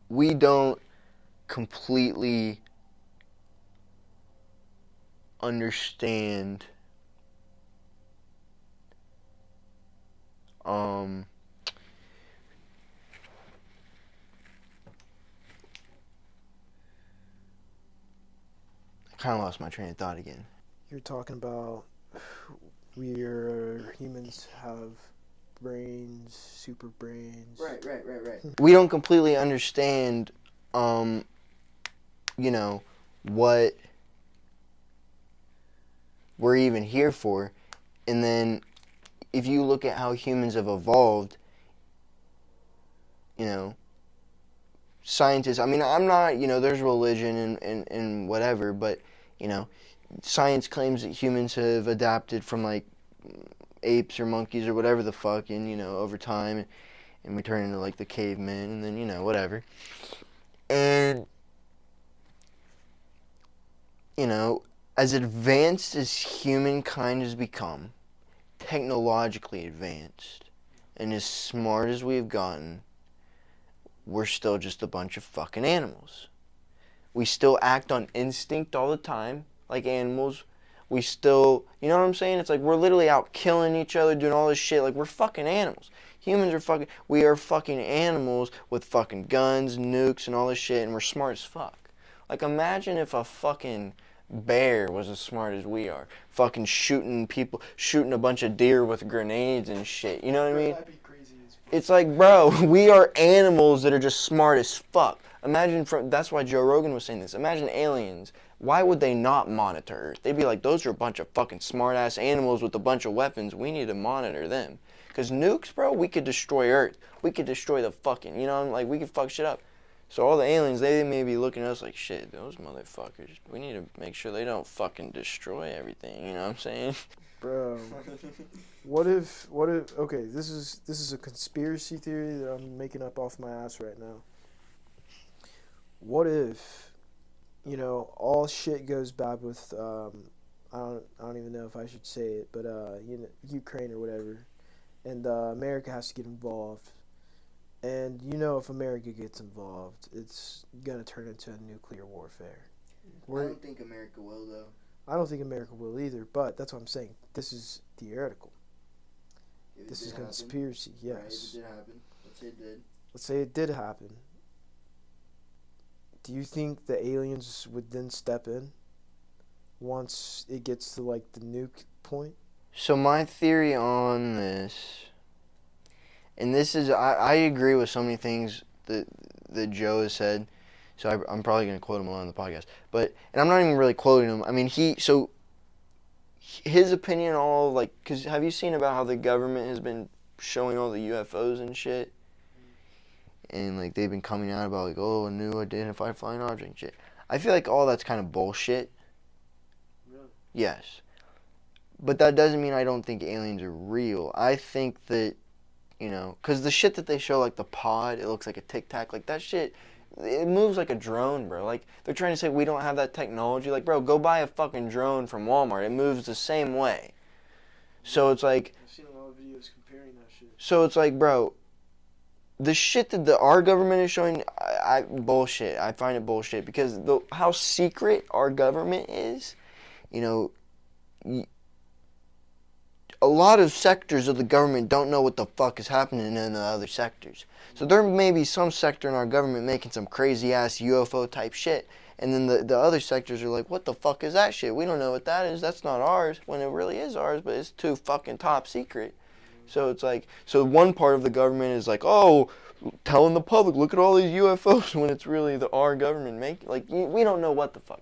we don't completely understand um I kind of lost my train of thought again. You're talking about humans have brains, super brains. Right. We don't completely understand what we're even here for. And then if you look at how humans have evolved, scientists, I mean, I'm not, there's religion and whatever, but, science claims that humans have adapted from, like, apes or monkeys or whatever the fuck, and, over time, and we turn into, like, the cavemen, and then, whatever. And, as advanced as humankind has become, technologically advanced, and as smart as we've gotten, we're still just a bunch of fucking animals. We still act on instinct all the time, like animals. We still, you know what I'm saying? It's like we're literally out killing each other, doing all this shit. Like, we're fucking animals. We are fucking animals with fucking guns, nukes, and all this shit, and we're smart as fuck. Like, imagine if a fucking bear was as smart as we are. Fucking shooting a bunch of deer with grenades and shit. You know what I mean? That'd be crazy as fuck. It's like, bro, we are animals that are just smart as fuck. That's why Joe Rogan was saying this. Imagine aliens. Why would they not monitor Earth? They'd be like, those are a bunch of fucking smart-ass animals with a bunch of weapons. We need to monitor them. Because nukes, bro, we could destroy Earth. We could destroy the fucking, we could fuck shit up. So all the aliens, they may be looking at us like, shit, those motherfuckers, we need to make sure they don't fucking destroy everything, you know what I'm saying? Bro, what if, okay, this is a conspiracy theory that I'm making up off my ass right now. What if, all shit goes bad with, I don't even know if I should say it, but, Ukraine or whatever, and America has to get involved. And if America gets involved, it's going to turn into a nuclear warfare. I don't think America will, though. I don't think America will either, but that's what I'm saying. This is theoretical. This is conspiracy, yes. Right, if it did happen. Let's say it did. Let's say it did happen. Do you think the aliens would then step in once it gets to, like, the nuke point? So my theory on this, and this is, I agree with so many things that Joe has said, so I'm probably going to quote him a lot on the podcast. And I'm not even really quoting him. I mean, his opinion all, like, because have you seen about how the government has been showing all the UFOs and shit? And, like, they've been coming out about, like, a new identified flying object and shit. I feel like all that's kind of bullshit. Really? Yes. But that doesn't mean I don't think aliens are real. I think that, because the shit that they show, like the pod, it looks like a Tic Tac, like that shit, it moves like a drone, bro. Like, they're trying to say we don't have that technology. Like, bro, go buy a fucking drone from Walmart. It moves the same way. So it's like, I've seen a lot of videos comparing that shit. so it's like, bro, the shit that our government is showing, bullshit. I find it bullshit because how secret our government is, a lot of sectors of the government don't know what the fuck is happening in the other sectors. So there may be some sector in our government making some crazy ass UFO type shit, and then the other sectors are like, what the fuck is that shit? We don't know what that is. That's not ours. When it really is ours, but it's too fucking top secret. So it's like, so one part of the government is like, oh, telling the public, look at all these UFOs, when it's really our government making, like, we don't know what the fuck.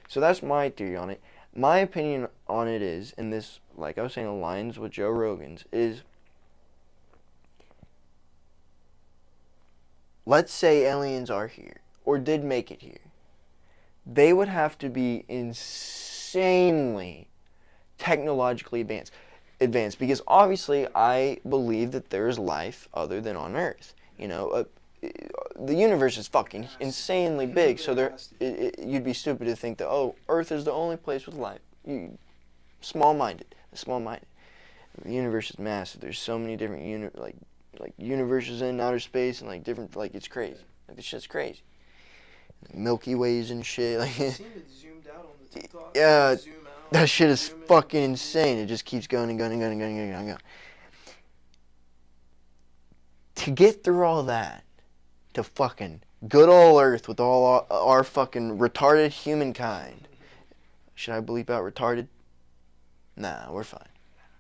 So that's my theory on it. My opinion on it is, and this, like I was saying, aligns with Joe Rogan's, is let's say aliens are here, or did make it here. They would have to be insanely technologically advanced, because obviously I believe that there is life other than on Earth. the universe is fucking insanely big. So you'd be stupid to think that Earth is the only place with life. Small-minded. The universe is massive. There's so many different universes in outer space and like different it's crazy. Like this shit's crazy. Milky Ways and shit. Like I've seen it zoomed out on the TikTok. yeah, Zoom out, that shit is zoom in. fucking insane. It just keeps going and going and going and going and going and going. To get through all that, to fucking good old Earth with all our fucking retarded humankind. Should I bleep out retarded? Nah, we're fine.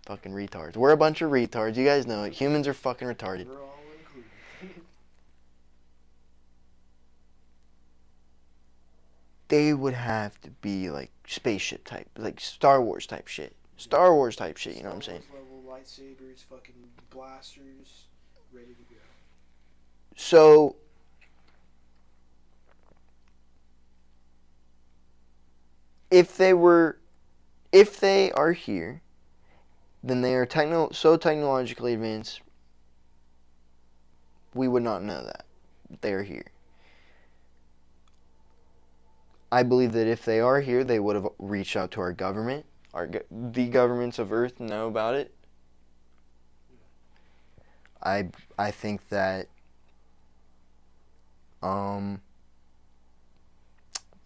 Fucking retards. We're a bunch of retards. You guys know it. Humans are fucking retarded. We're all included. They would have to be like spaceship type, like Star Wars type shit. Star Wars type shit, you know what I'm saying? Star Wars level lightsabers, fucking blasters, ready to go. So, if they are here, then they are so technologically advanced, we would not know that they are here. I believe that if they are here, they would have reached out to our government. The governments of Earth know about it. I think that there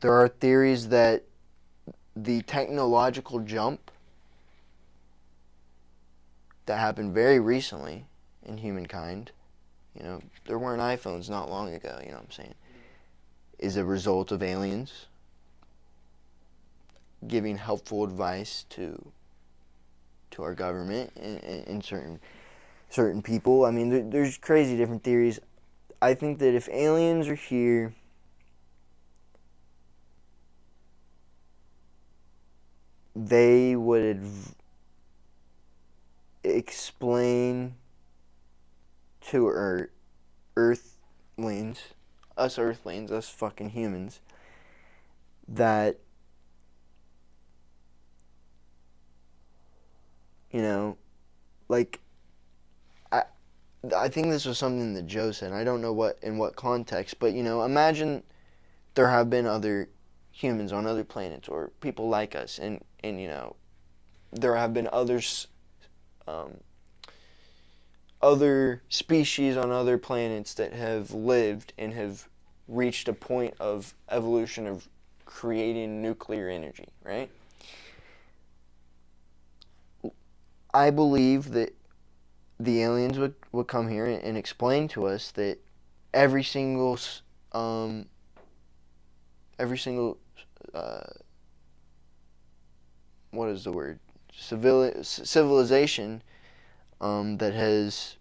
are theories that the technological jump that happened very recently in humankind, there weren't iPhones not long ago, you know what I'm saying, is a result of aliens giving helpful advice to our government and certain people. I mean, there's crazy different theories. I think that if aliens are here, they would explain to Earthlings, us fucking humans, that I think this was something that Joe said. I don't know in what context, but imagine there have been other humans on other planets or people like us, and there have been other species on other planets that have lived and have reached a point of evolution of creating nuclear energy, right? I believe that the aliens would come here and explain to us that every single what is the word? Civilization that has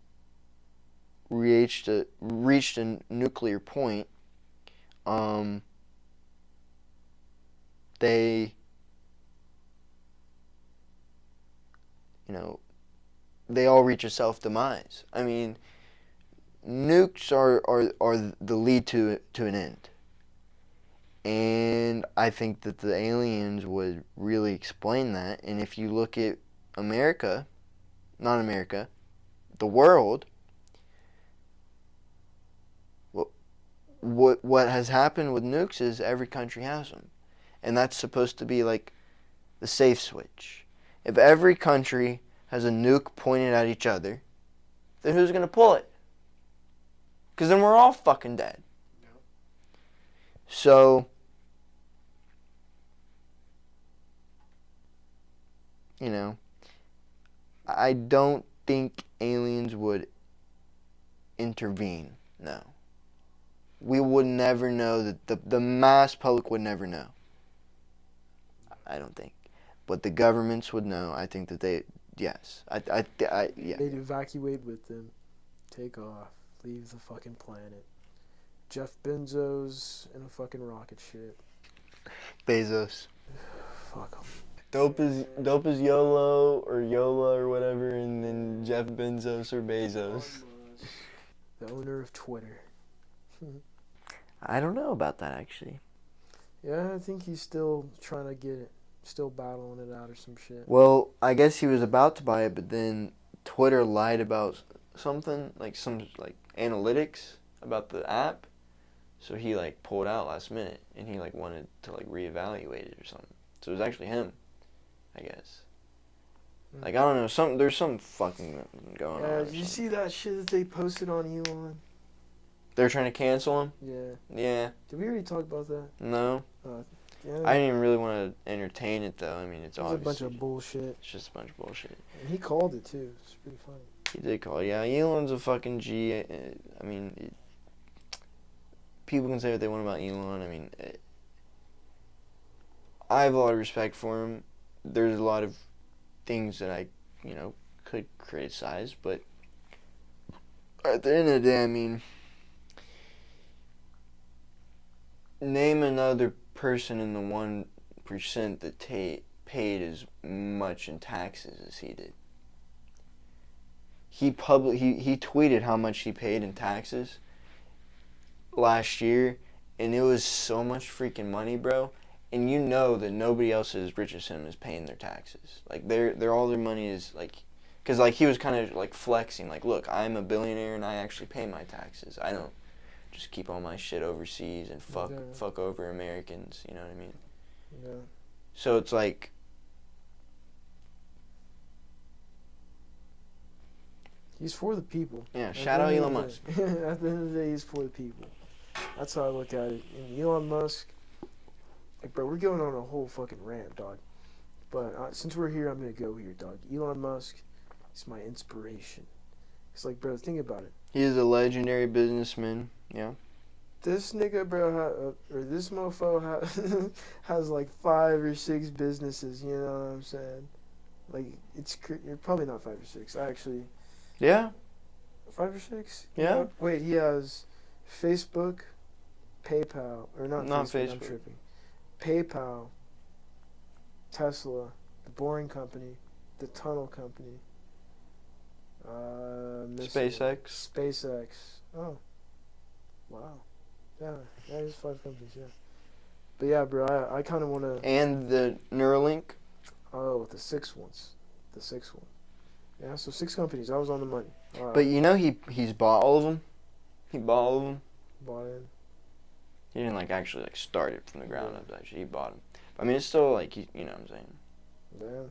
reached a nuclear point, they they all reach a self-demise. I mean, nukes are the lead to an end. And I think that the aliens would really explain that. And if you look at America, not America, the world, what has happened with nukes is every country has them. And that's supposed to be like the safe switch. If every country has a nuke pointed at each other, then who's going to pull it? Because then we're all fucking dead. Yep. So, I don't think aliens would intervene, no. We would never know, that the mass public would never know. I don't think. But the governments would know. I think that yes. Yeah. They'd evacuate with them, take off, leave the fucking planet. Jeff Bezos in a fucking rocket ship. Bezos. Fuck him. Dope is YOLO or Yola or whatever, and then Jeff Bezos or Bezos. The owner of Twitter. I don't know about that, actually. Yeah, I think he's still trying to get it. Still battling it out or some shit. Well, I guess he was about to buy it, but then Twitter lied about something, like some analytics. about the app. So he like pulled out last minute, and he like wanted to like reevaluate it or something. So it was actually him, I guess. Like, I don't know, there's some fucking going on. Did you see that shit that they posted on Elon? They're trying to cancel him? Yeah. Yeah. Did we already talk about that? No. Yeah. I didn't even really want to entertain it, though. I mean, it's obviously... a bunch of bullshit. It's just a bunch of bullshit. And he called it, too. It's pretty funny. He did call it. Yeah, Elon's a fucking G. I mean, people can say what they want about Elon. I mean, I have a lot of respect for him. There's a lot of things that I, could criticize, but at the end of the day, I mean, name another person in the 1% that paid as much in taxes as he did. He tweeted how much he paid in taxes last year, and it was so much freaking money, bro. And you know that nobody else as rich as him is paying their taxes. Like, they're all their money is, like... Because, like, he was kind of, like, flexing. Like, look, I'm a billionaire, and I actually pay my taxes. I don't just keep all my shit overseas and fuck over Americans. You know what I mean? Yeah. So it's, like... He's for the people. Yeah, shout out Elon Musk. At the end of the day, he's for the people. That's how I look at it. And Elon Musk... Like, bro, we're going on a whole fucking rant, dog. But since we're here, I'm going to go here, dog. Elon Musk is my inspiration. It's like, bro, think about it. He is a legendary businessman, yeah. This nigga, bro, or this mofo has like 5 or 6 businesses, you know what I'm saying? Like, you're probably not 5 or 6, actually. Yeah. 5 or 6? Yeah. know? Wait, he has Facebook, PayPal, or not Facebook. I'm tripping. PayPal, Tesla, the Boring Company, the Tunnel Company, SpaceX. Oh, wow. Yeah, that is 5 companies, yeah. But yeah, bro, I kind of want to... And the Neuralink. Oh, the 6 ones. The 6th one. Yeah, so 6 companies. I was on the money. But you know he's bought all of them? He bought all of them? Bought in. He didn't, like, actually, like, start it from the ground up, actually. He bought them. I mean, it's still, like, you know what I'm saying? Yeah.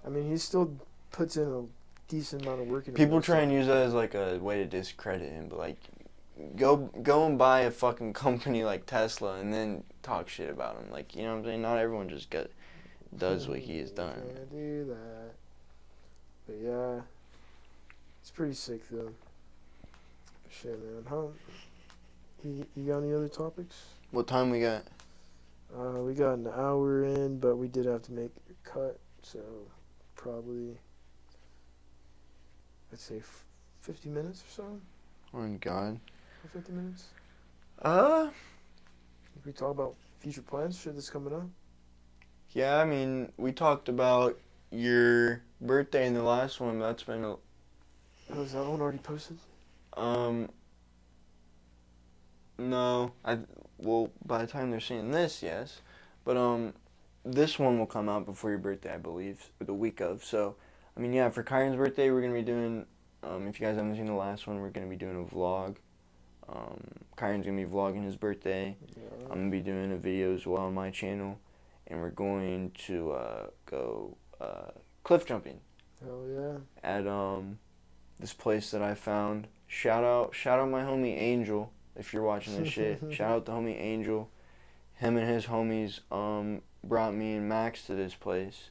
I mean, he still puts in a decent amount of work. People try and use that as, like, a way to discredit him, but, like, go and buy a fucking company like Tesla and then talk shit about him. Like, you know what I'm saying? Not everyone just does what he has done. Can't do that. But, yeah. It's pretty sick, though. Shit, man. You got any other topics? What time we got? We got an hour in, but we did have to make a cut, so probably, I'd say 50 minutes or so. Oh, God. 50 minutes? Uh, If we talk about future plans, shit that's coming up. Yeah, I mean, we talked about your birthday in the last one. That's been Oh, is that one already posted? No, well, by the time they're seeing this, yes, but this one will come out before your birthday, I believe, or the week of. So, I mean, yeah, for Kyron's birthday, we're gonna be doing. If you guys haven't seen the last one, we're gonna be doing a vlog. Kyron's gonna be vlogging his birthday. Yeah. I'm gonna be doing a video as well on my channel, and we're going to go cliff jumping. Hell yeah. At this place that I found. Shout out my homie Angel. If you're watching this shit, shout out the homie Angel. Him and his homies brought me and Max to this place,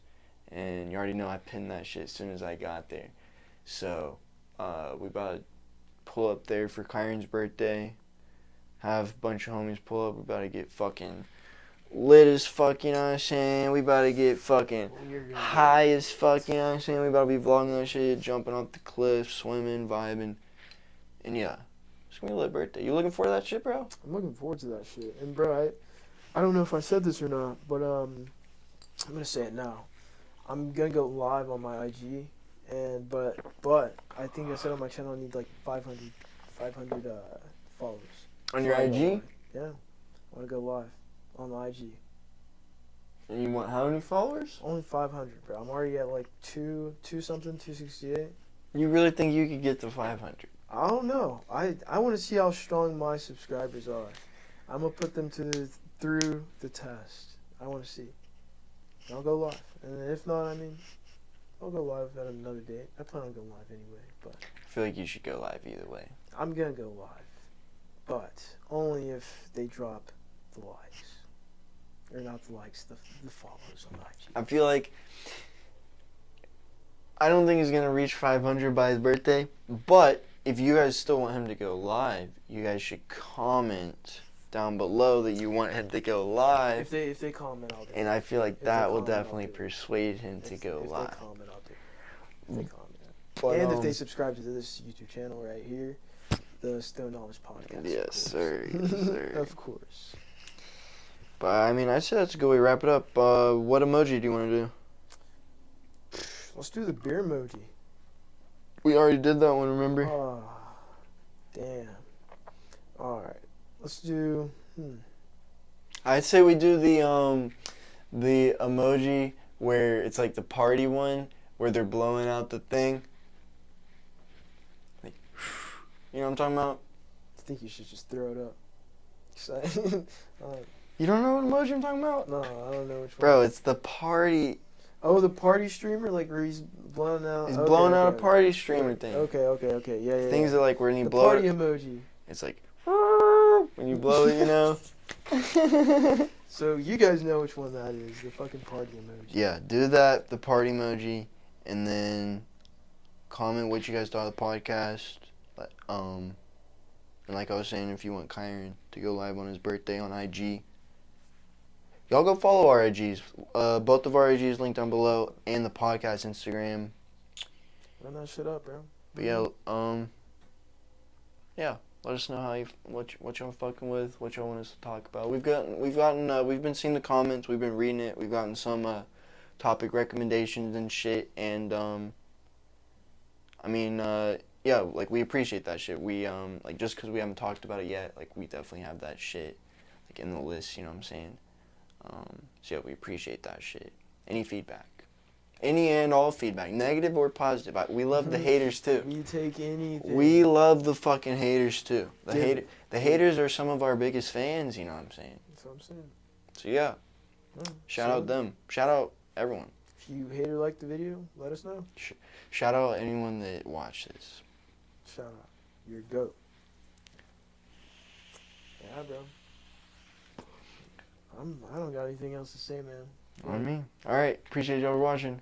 and you already know I pinned that shit as soon as I got there. So we about to pull up there for Kyron's birthday. Have a bunch of homies pull up. We about to get fucking lit as fuck, you know what I'm saying? We about to get fucking high as fuck, you know what I'm saying? We about to be vlogging that shit, jumping off the cliff, swimming, vibing, and yeah. It's gonna be a lit birthday. You looking forward to that shit, bro? I'm looking forward to that shit. And bro, I don't know if I said this or not, but I'm gonna say it now. I'm gonna go live on my IG, and but I think I said on my channel I need like 500 followers. On your IG? Yeah, I wanna go live on the IG. And you want how many followers? Only 500, bro. I'm already at like 268. You really think you could get to 500? I don't know. I want to see how strong my subscribers are. I'm gonna put them through the test. I want to see. I'll go live, and if not, I mean, I'll go live at another date. I plan on going live anyway, but I feel like you should go live either way. I'm gonna go live, but only if they drop the likes, or not the likes, the follows on IG. I feel like I don't think he's gonna reach 500 by his birthday, but if you guys still want him to go live, you guys should comment down below that you want him to go live. If they comment, I'll do it. And I feel like If they that will comment, I'll definitely do it. persuade him to go If live. they comment, I'll do it. If they comment. But, And if they subscribe to this YouTube channel right here, the Stonedknowledge podcast. Yes, sir. Yes, sir. Of course. But I mean, I said that's a good way to wrap it up. What emoji do you want to do? Let's do the beer emoji. We already did that one, remember? Ah, damn. All right. Let's do. I'd say we do the emoji where it's like the party one where they're blowing out the thing. Like, you know what I'm talking about? I think you should just throw it up. You don't know what emoji I'm talking about? No, I don't know which one. Bro, it's the party. Oh, the party streamer, like where he's blowing out. He's blowing out a party streamer thing. Okay. Yeah. Things are like when you The blow party it, emoji. it's like when you blow it, you know. So you guys know which one that is, the fucking party emoji. Yeah, do that, the party emoji, and then comment what you guys thought of the podcast. And like I was saying, if you want Kyron to go live on his birthday on IG, y'all go follow our IGs. Both of our IGs linked down below, and the podcast Instagram. Run that shit up, bro. But yeah, let us know how what y'all fucking with, what y'all want us to talk about. We've been seeing the comments, we've been reading it, we've gotten some topic recommendations and shit, and yeah, like we appreciate that shit. We like just because we haven't talked about it yet, like we definitely have that shit like in the list. You know what I'm saying? So yeah, we appreciate that shit. Any feedback, any and all feedback, negative or positive. We love the haters too. We take anything. We love the fucking haters too. The Dude. haters are some of our biggest fans. You know what I'm saying? That's what I'm saying. So yeah, shout out them. Shout out everyone. If you hater like the video, let us know. Shout out anyone that watched this. Shout out. You're a goat. Yeah, bro. I don't got anything else to say, man. On me. All right. Appreciate y'all for watching.